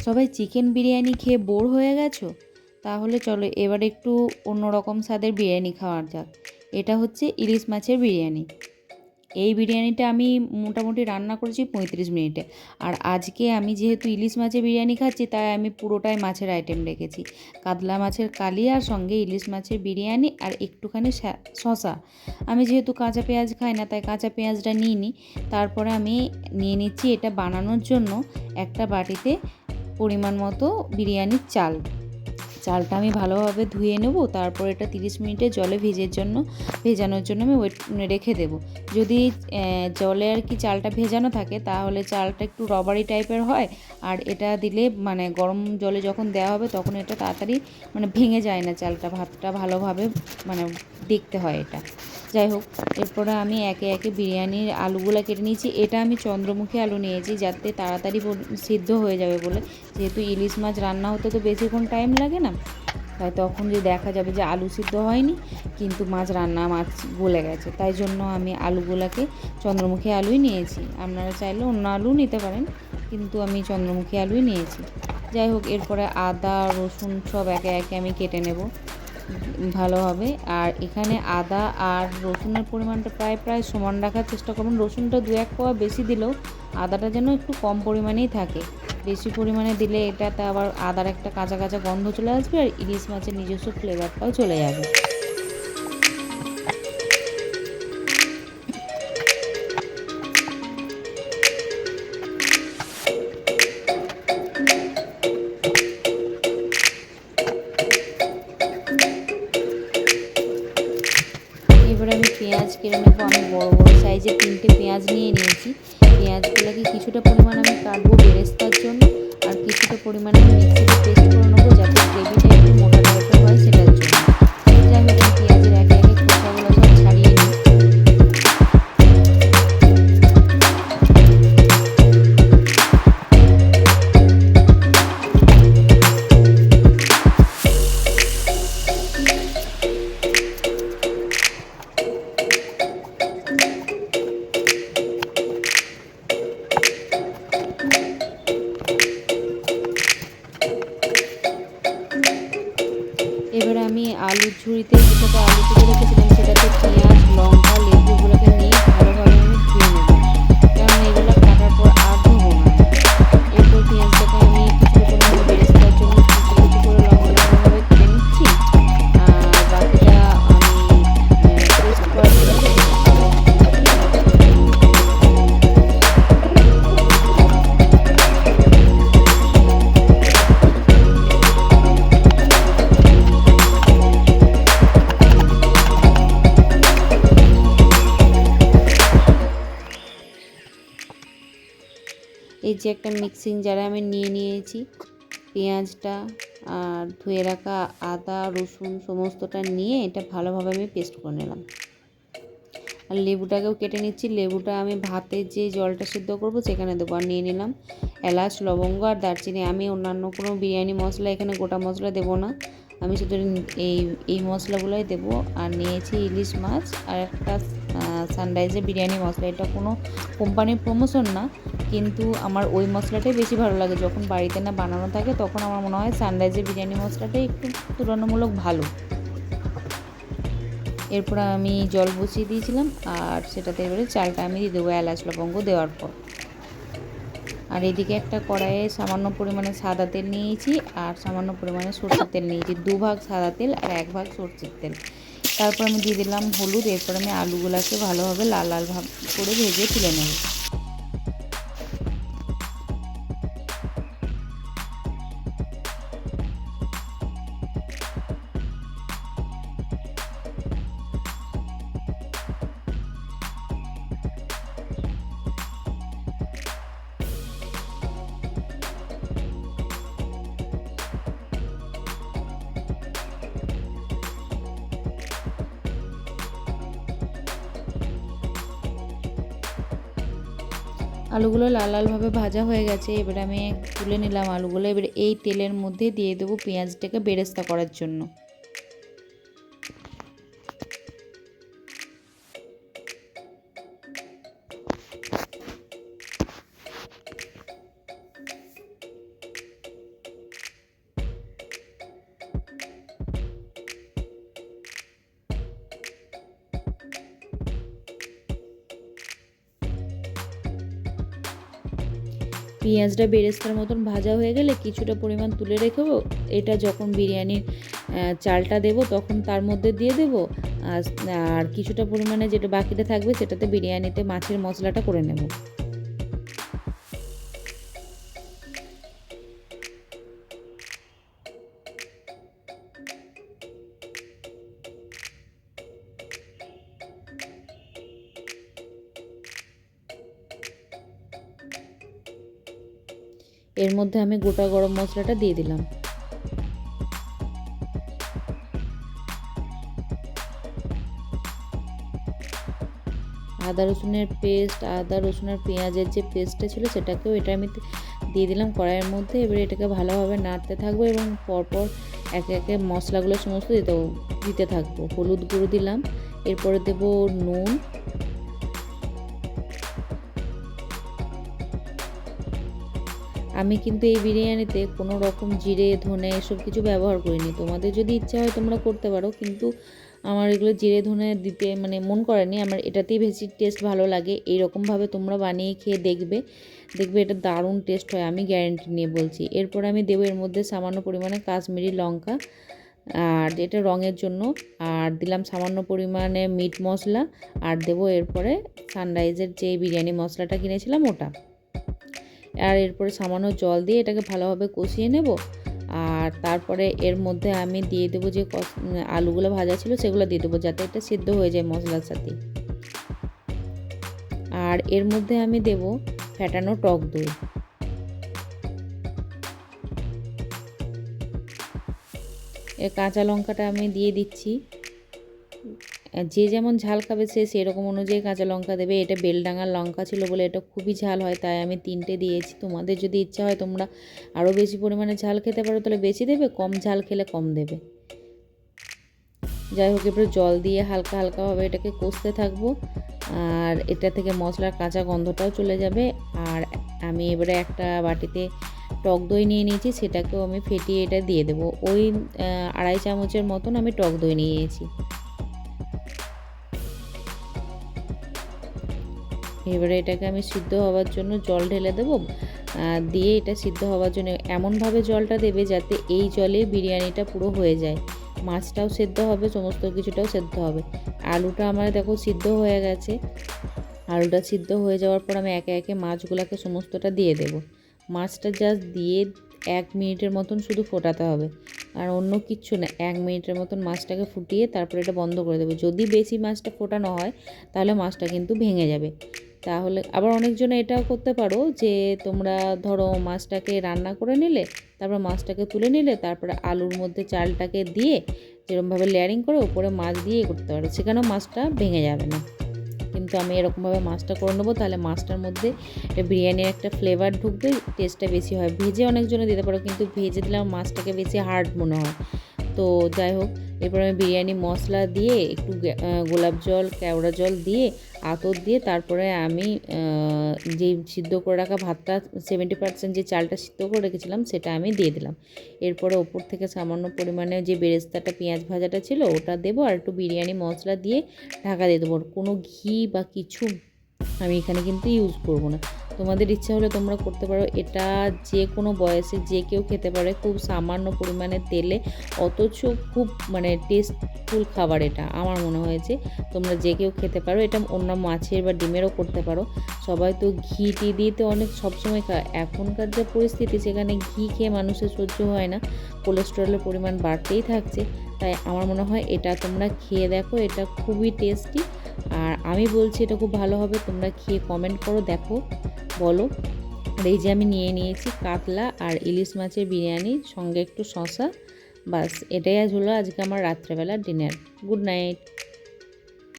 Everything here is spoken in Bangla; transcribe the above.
সবাই চিকেন বিরিয়ানি খেয়ে বোর হয়ে গেছো? তাহলে চলো এবার একটু অন্যরকম স্বাদের বিরিয়ানি খাওয়া যাক। এটা হচ্ছে ইলিশ মাছের বিরিয়ানি। এই বিরিয়ানিটা আমি মোটামুটি রান্না করেছি 35 মিনিটে। আর আজকে আমি যেহেতু ইলিশ মাছের বিরিয়ানি খাচ্ছি, তাই আমি পুরোটাই মাছের আইটেম রেখেছি। কাতলা মাছের কালিয়ার সঙ্গে ইলিশ মাছের বিরিয়ানি আর একটুখানি শসা। আমি যেহেতু কাঁচা পেঁয়াজ খাই না, তাই কাঁচা পেঁয়াজটা নিইনি। তারপরে আমি নিয়ে নিচ্ছি এটা বানানোর জন্য একটা বাটিতে পরিমাণ মতো বিরিয়ানির চালটা আমি ভালোভাবে ধুয়ে নেব। তারপর এটা 30 মিনিটে জলে ভেজানোর জন্য আমি রেখে দেব। যদি জলে আর কি চালটা ভেজানো থাকে, তাহলে চালটা একটু রবারি টাইপের হয়। আর এটা দিলে মানে গরম জলে যখন দেওয়া হবে তখন এটা তাড়াতাড়ি মানে ভেঙে যায় না, চালটা ভাতটা ভালোভাবে মানে দেখতে হয় এটা। যাই হোক, এরপরে আমি একে একে বিরিয়ানির আলুগুলো কেটে নিয়েছি। এটা আমি চন্দ্রমুখী আলু নিয়েছি যাতে তাড়াতাড়ি সিদ্ধ হয়ে যাবে বলে। যেহেতু ইলিশ মাছ রান্না হতে তো বেশিক্ষণ টাইম লাগে না, তাই তখন যে দেখা যাবে যে আলু সিদ্ধ হয়নি কিন্তু মাছ গলে গেছে, তাই জন্য আমি আলুগুলোকে চন্দ্রমুখী আলুই নিয়েছি। আপনারা চাইলে অন্য আলু নিতে পারেন, কিন্তু আমি চন্দ্রমুখী আলুই নিয়েছি। যাই হোক, এরপরে আদা রসুন সব একে একে আমি কেটে নেব ভালোভাবে। আর এখানে আদা আর রসুনের পরিমাণটা প্রায় সমান রাখার চেষ্টা করুন। রসুনটা 2-1 কোয়া বেশি দিলেও আদাটা যেন একটু কম পরিমাণেই থাকে। বেশি পরিমাণে দিলে এটাতে আবার আদার একটা কাঁচা কাঁচা গন্ধ চলে আসবে, আর ইলিশ মাছের নিজস্ব ফ্লেভারটাও চলে যাবে। এবারে আমি পেঁয়াজ কেটে নেবো। আমি বড় বড় সাইজের 3টে পেঁয়াজ নিয়ে নিয়েছি। পেঁয়াজগুলোকে কিছুটা পরিমাণ আমি কাটবো বেরেস্তার জন্য, আর কিছুটা পরিমাণে আমি মিক্সিতে পেস্ট করে নেবো যাতে গ্রেভিটা একটু মোটা টাইপের হয় সেটার জন্য। যাই হোক, আমি পেঁয়াজের একে একে খোসাগুলো সব ছাড়িয়ে নিই। এবারে আমি আলুর ঝুড়িতে যেটাতে আলু কেটে রেখেছিলাম সেটাতে পেঁয়াজ লঙ্কা লেবু এগুলোকে নিয়ে ভালোভাবে আমি ধুয়ে নেব, কারণ এগুলো কাটার পর আর ধোবো না আমি। এরপর পেঁয়াজটাকে আমি কিছুটা পরিমাণে বেরেস্তার জন্য কুচি কুচি করে লম্বা লম্বাভাবে কেটে নিচ্ছি। আর বাকিটা আমি পেস্ট করার জন্য রেখে দেবো। এই যে একটা মিক্সিং জারে আমি নিয়ে নিয়েছি পেঁয়াজটা আর ধুয়ে রাখা আদা রসুন সমস্তটা নিয়ে এটা ভালোভাবে আমি পেস্ট করে নিলাম। আর লেবুটাকেও কেটে নিচ্ছি। লেবুটা আমি ভাতে যে জলটা সিদ্ধ করব সেখানে দেবো। আর নিয়ে নিলাম এলাচ লবঙ্গ আর দারচিনি। আমি অন্যান্য কোনো বিরিয়ানি মশলা এখানে গোটা মশলা দেবো না, আমি শুধু এই মশলাগুলোই দেবো। আর নিয়েছি ইলিশ মাছ আর একটা সানরাইজের বিরিয়ানি মশলা। এটা কোনো কোম্পানির প্রমোশন না, কিন্তু আমার ওই মশলাটাই বেশি ভালো লাগে। যখন বাড়িতে না বানানো থাকে তখন আমার মনে হয় সানরাইজের বিরিয়ানি মশলাটাই একটু তুলনামূলক ভালো। এরপর আমি জল বসিয়ে দিয়েছিলাম আর সেটাতে এবারে চালটা আমি দিয়ে দেবো এলাচ লবঙ্গ দেওয়ার পর। আর এদিকে একটা কড়াইয়ে সামান্য পরিমাণে সাদা তেল নিয়েছি আর সামান্য পরিমাণে সরষের তেল নিয়েছি। 2 ভাগ সাদা তেল আর 1 ভাগ সরষের তেল। তারপর আমি দিয়ে দিলাম হলুদ। এরপর আমি আলুগুলোকে ভালোভাবে লাল লাল ভাব করে ভেজে তুলে নেব। আলুগুলো লাল লালভাবে ভাজা হয়ে গেছে। এবারে আমি তুলে নিলাম আলুগুলো। এবারে এই তেলের মধ্যে দিয়ে দেবো পেঁয়াজটাকে বেরেস্তা করার জন্য। পেঁয়াজটা বেরেস্তার মতন ভাজা হয়ে গেলে কিছুটা পরিমাণ তুলে রেখেবো। এটা যখন বিরিয়ানির চালটা দেবো তখন তার মধ্যে দিয়ে দেবো। আর কিছুটা পরিমাণে যেটা বাকিটা থাকবে সেটাতে বিরিয়ানিতে মাছের মশলাটা করে নেব। এর মধ্যে আমি গোটা গরম মশলাটা দিয়ে দিলাম। আদা রসুনের পেস্ট, আদা রসুন আর পেঁয়াজের যে পেস্টটা ছিল সেটাকেও এটা আমি দিয়ে দিলাম কড়াইয়ের মধ্যে। এবারে এটাকে ভালোভাবে নাড়তে থাকবো এবং পরপর একে একে মশলাগুলো সমস্ত দিতে থাকবো। হলুদ গুঁড়ো দিলাম, এরপরে দেবো নুন, আমি কিন্তু এই বিরিয়ানিতে কোনো রকম জিরে ধনে এসব কিছু ব্যবহার করিনি। তোমাদের যদি ইচ্ছা হয় তোমরা করতে পারো, কিন্তু আমার এগুলো জিরে ধনে দিতে মানে মন করেনি। আমার এটাতেই বেশি টেস্ট ভালো লাগে। এইরকমভাবে তোমরা বানিয়ে খেয়ে দেখবে, দেখবে এটা দারুণ টেস্ট হয়, আমি গ্যারেন্টি নিয়ে বলছি। এরপর আমি দেবো এর মধ্যে সামান্য পরিমাণে কাশ্মীরি লঙ্কা, আর এটা রঙের জন্য, আর দিলাম সামান্য পরিমাণে মিট মশলা, আর দেবো এরপরে সানরাইজের যে বিরিয়ানি মশলাটা কিনেছিলাম ওটা। আর এরপরে সামান্য জল দিয়ে এটাকে ভালোভাবে কষিয়ে নেব। আর তারপরে এর মধ্যে আমি দিয়ে দেবো যে আলুগুলো ভাজা ছিল সেগুলো দিয়ে দেবো, যাতে এটা সিদ্ধ হয়ে যায় মশলার সাথে। আর এর মধ্যে আমি দেব ফ্যাটানো টক দই। এর কাঁচা লঙ্কাটা আমি দিয়ে দিচ্ছি। যে যেমন ঝাল খাবে সে সেরকম অনুযায়ী কাঁচা লঙ্কা দেবে। এটা বেলডাঙার লঙ্কা ছিল বলে এটা খুবই ঝাল হয়, তাই আমি 3টে দিয়েছি। তোমাদের যদি ইচ্ছা হয় তোমরা আরও বেশি পরিমাণে ঝাল খেতে পারো তাহলে বেশি দেবে, কম ঝাল খেলে কম দেবে। যাই হোক, এরপরে জল দিয়ে হালকা হালকাভাবে এটাকে কষতে থাকবো, আর এটা থেকে মশলার কাঁচা গন্ধটাও চলে যাবে। আর আমি এবারে একটা বাটিতে টক দই নিয়ে নিয়েছি, সেটাকেও আমি ফেটিয়ে এটা দিয়ে দেবো। ওই 2.5 চামচের মতন আমি টক দই নিয়েছি। এবারে এটাকে আমি সিদ্ধ হওয়ার জন্য জল ঢেলে দেবো, দিয়ে এটা সিদ্ধ হওয়ার জন্য এমনভাবে জলটা দেবে যাতে এই জলে বিরিয়ানিটা পুরো হয়ে যায়। মাছটাও সেদ্ধ হবে, সমস্ত কিছুটাও সেদ্ধ হবে। আলুটা আমার দেখো সিদ্ধ হয়ে গেছে। আলুটা সিদ্ধ হয়ে যাওয়ার পর আমি একে একে মাছগুলোকে সমস্তটা দিয়ে দেব। মাছটা জাস্ট দিয়ে 1 মিনিটের মতন শুধু ফোটাতে হবে, আর অন্য কিচ্ছু না। 1 মিনিটের মতন মাছটাকে ফুটিয়ে তারপরে এটা বন্ধ করে দেবো। যদি বেশি মাছটা ফোটানো হয় তাহলে মাছটা কিন্তু ভেঙে যাবে। তাহলে আবার অনেকজনে এটাও করতে পারো যে তোমরা ধরো মাছটাকে রান্না করে নিলে, তারপর মাছটাকে তুলে নিলে, তারপরে আলুর মধ্যে চালটাকে দিয়ে যেরকমভাবে লেয়ারিং করে ওপরে মাছ দিয়ে করতে পারো, সেখানেও মাছটা ভেঙে যাবে না। কিন্তু আমি এরকমভাবে মাছটা করে নেবো, তাহলে মাছটার মধ্যে বিরিয়ানির একটা ফ্লেভার ঢুকবে, টেস্টটা বেশি হয়। ভেজে অনেকজনে দিতে পারো, কিন্তু ভেজে দিলে আমার মাছটাকে বেশি হার্ড মনে হয়। তো যাই হোক, এরপর আমি বিরিয়ানি মশলা দিয়ে একটু গোলাপ জল, কেওড়া জল দিয়ে আতর দিয়ে তারপরে আমি যে সিদ্ধ করে রাখা ভাতটা 70% যে চালটা সিদ্ধ করে রেখেছিলাম সেটা আমি দিয়ে দিলাম। এরপরে ওপর থেকে সামান্য পরিমাণে যে বেরেস্তাটা পেঁয়াজ ভাজাটা ছিল ওটা দেবো, আর একটু বিরিয়ানি মশলা দিয়ে ঢাকা দিয়ে দেবো। কোনো ঘি বা কিছু আমি এখানে কিন্তু ইউজ করব না। তোমাদের ইচ্ছা হলে তোমরা করতে পারো। এটা যে কোনো বয়সে যে কেউ খেতে পারে, খুব সামান্য পরিমাণে তেলে, অথচ খুব মানে টেস্টফুল খাবার এটা আমার মনে হয়েছে। তোমরা যে কেউ খেতে পারো। এটা অন্য মাছের বা ডিমেরও করতে পারো। সবাই তো ঘি টি দিয়ে তো অনেক সবসময় খায়। এখনকার যে পরিস্থিতি সেখানে ঘি খেয়ে মানুষের সহ্য হয় না, কোলেস্টেরলের পরিমাণ বাড়তেই থাকছে। তাই আমার মনে হয় এটা তোমরা খেয়ে দেখো, এটা খুবই টেস্টি। আর আমি বলছি এটা খুব ভালো হবে। তোমরা খেয়ে কমেন্ট করো, দেখো, বলো। আর এই যে আমি নিয়ে নিয়েছি কাতলা আর ইলিশ মাছের বিরিয়ানি, সঙ্গে একটু শসা। বাস এটাই আজ হলো আজকে আমার রাত্রেবেলার ডিনার। Good night.